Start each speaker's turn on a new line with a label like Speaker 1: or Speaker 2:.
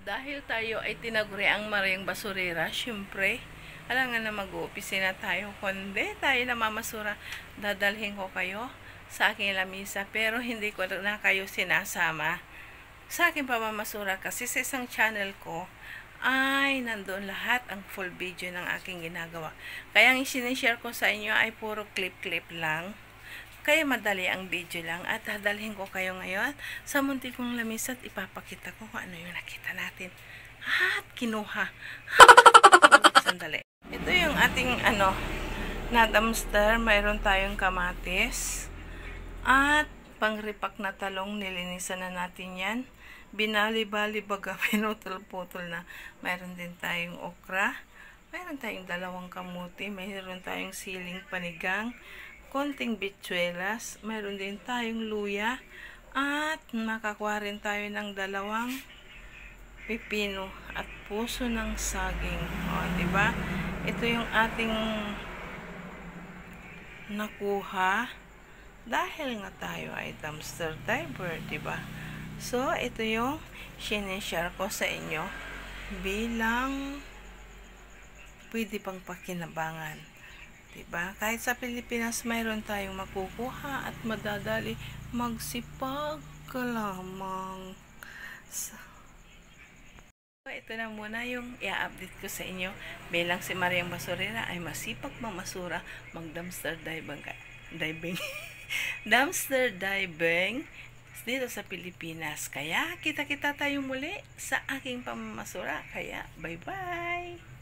Speaker 1: Dahil tayo ay tinaguri ang Mariang Basurera, syempre, alam nga na mag-uopisina tayo, kundi tayo na mamasura, dadalhin ko kayo sa aking lamisa, pero hindi ko na kayo sinasama sa aking pamamasura kasi sa isang channel ko ay nandoon lahat ang full video ng aking ginagawa. Kaya ang sinishare ko sa inyo ay puro clip-clip lang. Kaya madali ang video lang at dadalhin ko kayo ngayon sa munti kong lamisa at ipapakita ko kung ano yung nakita natin. At kinuha. Sandali. Ito yung ating na dumpster. Mayroon tayong kamatis. At pangripak na talong, nilinisan na natin yan. Binali-bali baga, pinutol-putol na. Mayroon din tayong okra. Mayroon tayong dalawang kamuti. Mayroon tayong siling panigang. Konting bitsuelas. Mayroon din tayong luya. At makakuha rin tayo ng dalawang pipino at puso ng saging. O, diba? Ito yung ating nakuha. Dahil nga tayo ay dumpster diver, diba? So, ito yung sinishare ko sa inyo bilang pwede pang pakinabangan. Diba? Kahit sa Pilipinas, mayroon tayong makukuha at madadali. Magsipag ka lamang. So, ito na muna yung i-update ko sa inyo bilang si Mariang Basurera ay masipag mamasura, mag-dumpster diving. Dumpster diving dito sa Pilipinas. Kaya kita-kita tayo muli sa aking pamamasura. Kaya bye-bye!